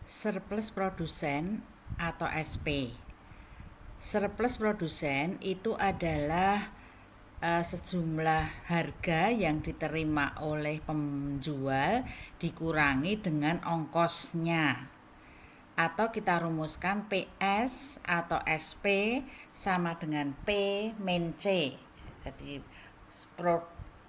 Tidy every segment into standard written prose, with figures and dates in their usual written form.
Surplus produsen atau SP. Surplus produsen itu adalah sejumlah harga yang diterima oleh penjual dikurangi dengan ongkosnya. Atau kita rumuskan PS atau SP sama dengan P min C. Jadi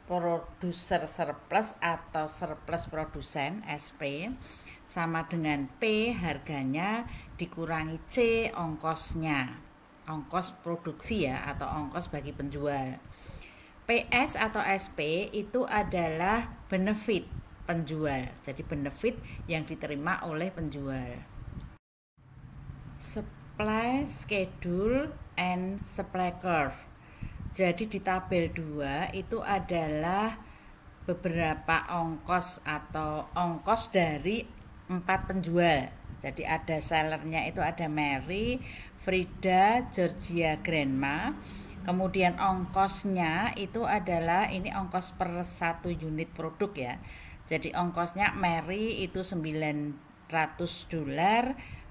produser surplus atau surplus produsen SP sama dengan P harganya dikurangi C ongkosnya, ongkos produksi ya, atau ongkos bagi penjual. PS atau SP itu adalah benefit penjual, jadi benefit yang diterima oleh penjual. Supply schedule and supply curve. Jadi di tabel 2 itu adalah beberapa ongkos atau ongkos dari 4 penjual. Jadi ada sellernya itu ada Mary, Frida, Georgia, Grandma. Kemudian ongkosnya itu adalah ini ongkos per 1 unit produk ya. Jadi ongkosnya Mary itu $900,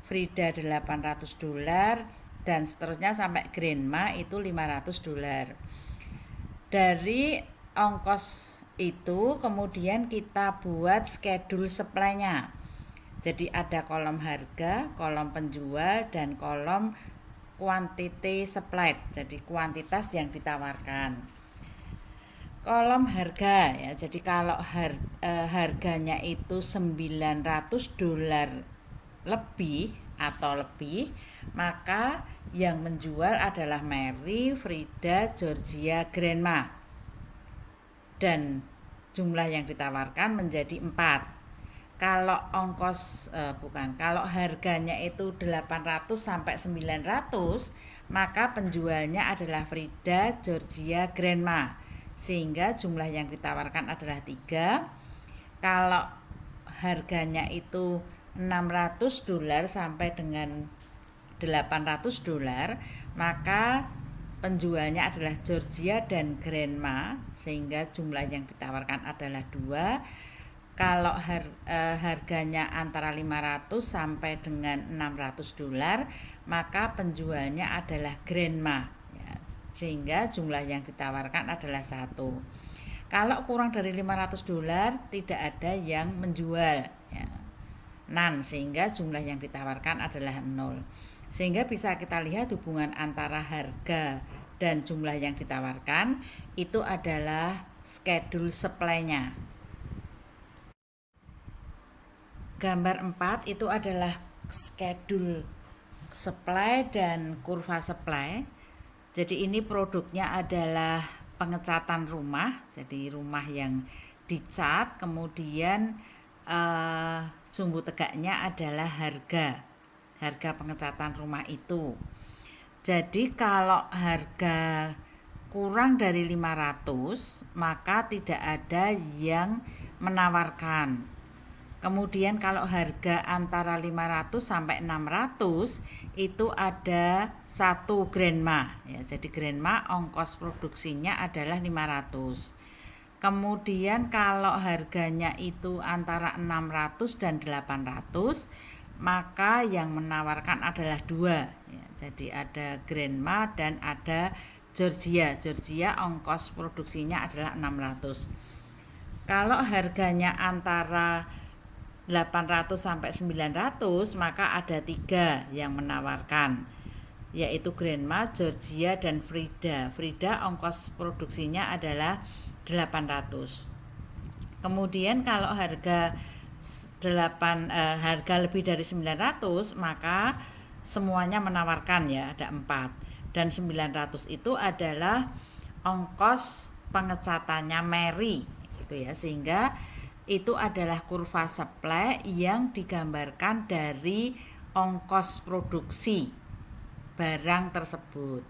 Frida $800, dan seterusnya sampai Grandma itu $500. Dari ongkos itu kemudian kita buat schedule supply-nya. Jadi ada kolom harga, kolom penjual, dan kolom quantity supplied, jadi kuantitas yang ditawarkan. Kolom harga ya, jadi kalau harganya itu $900 lebih atau lebih, maka yang menjual adalah Mary, Frida, Georgia, Grandma, dan jumlah yang ditawarkan menjadi 4. Kalau kalau harganya itu 800 sampai 900, maka penjualnya adalah Frida, Georgia, Grandma, sehingga jumlah yang ditawarkan adalah 3. Kalau harganya itu $600 sampai dengan $800, maka penjualnya adalah Georgia dan Grandma, sehingga jumlah yang ditawarkan adalah 2. Kalau harganya antara 500 sampai dengan $600, maka penjualnya adalah Grandma ya, sehingga jumlah yang ditawarkan adalah 1. Kalau kurang dari $500 tidak ada yang menjual ya, none, sehingga jumlah yang ditawarkan adalah 0. Sehingga bisa kita lihat hubungan antara harga dan jumlah yang ditawarkan itu adalah schedule supply-nya. Gambar 4 itu adalah schedule supply dan kurva supply. Jadi ini produknya adalah pengecatan rumah, jadi rumah yang dicat, kemudian sumbu tegaknya adalah harga pengecatan rumah itu. Jadi kalau harga kurang dari 500, maka tidak ada yang menawarkan. Kemudian kalau harga antara 500 sampai 600 itu ada 1 Grandma ya. Jadi Grandma ongkos produksinya adalah 500. Kemudian kalau harganya itu antara 600 dan 800, maka yang menawarkan adalah 2 ya. Jadi ada Grandma dan ada Georgia. Georgia ongkos produksinya adalah 600. Kalau harganya antara 800 sampai 900, maka ada 3 yang menawarkan, yaitu Grandma, Georgia, dan Frida. Frida ongkos produksinya adalah 800. Kemudian kalau harga lebih dari 900, maka semuanya menawarkan ya, ada 4. Dan 900 itu adalah ongkos pengecatannya Mary gitu ya, sehingga itu adalah kurva supply yang digambarkan dari ongkos produksi barang tersebut.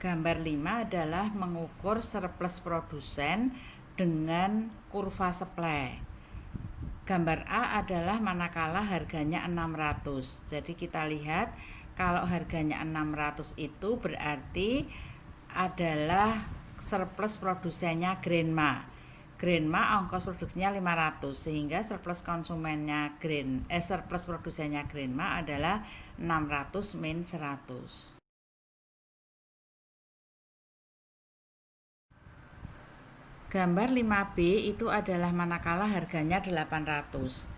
Gambar 5 adalah mengukur surplus produsen dengan kurva supply. Gambar A adalah manakala harganya 600. Jadi kita lihat kalau harganya 600 itu berarti adalah surplus produsennya Grandma. Grenma ongkos produksinya 500 sehingga surplus konsumennya surplus produsennya Grenma adalah 600 min 100. Gambar 5B itu adalah manakala harganya 800.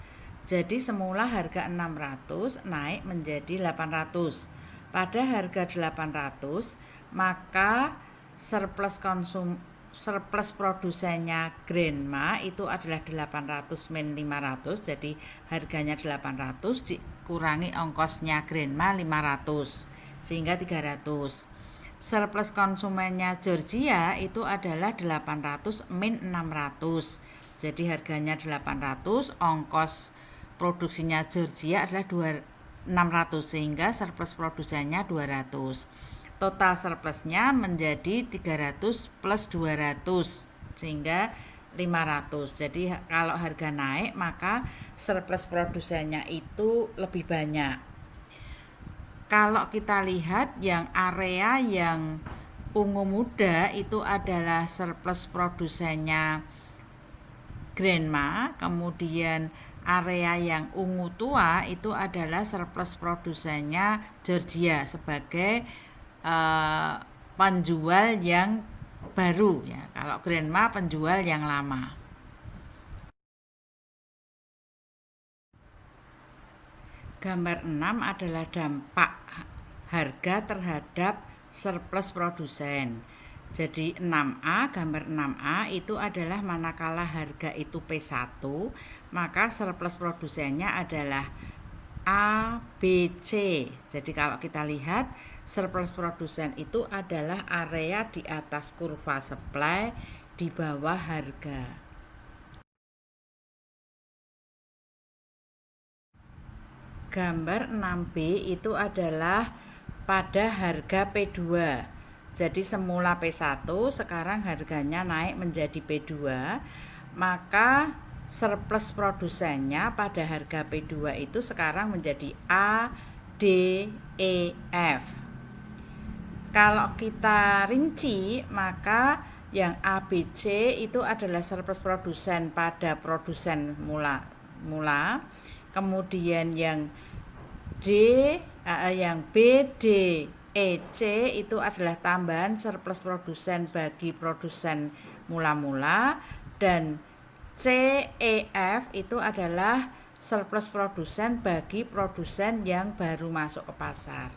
Jadi semula harga 600 naik menjadi 800. Pada harga 800, maka surplus produsennya Grenma itu adalah 800 min 500. Jadi harganya 800 dikurangi ongkosnya Grenma 500 sehingga 300. Surplus konsumennya Georgia itu adalah 800 min 600. Jadi harganya 800, ongkos produksinya Georgia adalah 600 sehingga surplus produsennya 200. Total surplusnya menjadi 300 plus 200 sehingga 500. Jadi kalau harga naik maka surplus produsennya itu lebih banyak. Kalau kita lihat yang area yang ungu muda itu adalah surplus produsennya Grenma, kemudian area yang ungu tua itu adalah surplus produsennya Georgia sebagai penjual yang baru ya. Kalau Grenma penjual yang lama. Gambar 6 adalah dampak harga terhadap surplus produsen. Jadi 6A, gambar 6A itu adalah manakala harga itu P1, maka surplus produsennya adalah A, B, C. Jadi kalau kita lihat surplus produsen itu adalah area di atas kurva supply di bawah harga. Gambar 6B itu adalah pada harga P2. Jadi semula P1 sekarang harganya naik menjadi P2, maka surplus produsennya pada harga P2 itu sekarang menjadi A, D, E, F. Kalau kita rinci maka yang A, B, C itu adalah surplus produsen pada produsen mula. Kemudian yang B, D, E, C itu adalah tambahan surplus produsen bagi produsen mula-mula, dan C, E, F itu adalah surplus produsen bagi produsen yang baru masuk ke pasar.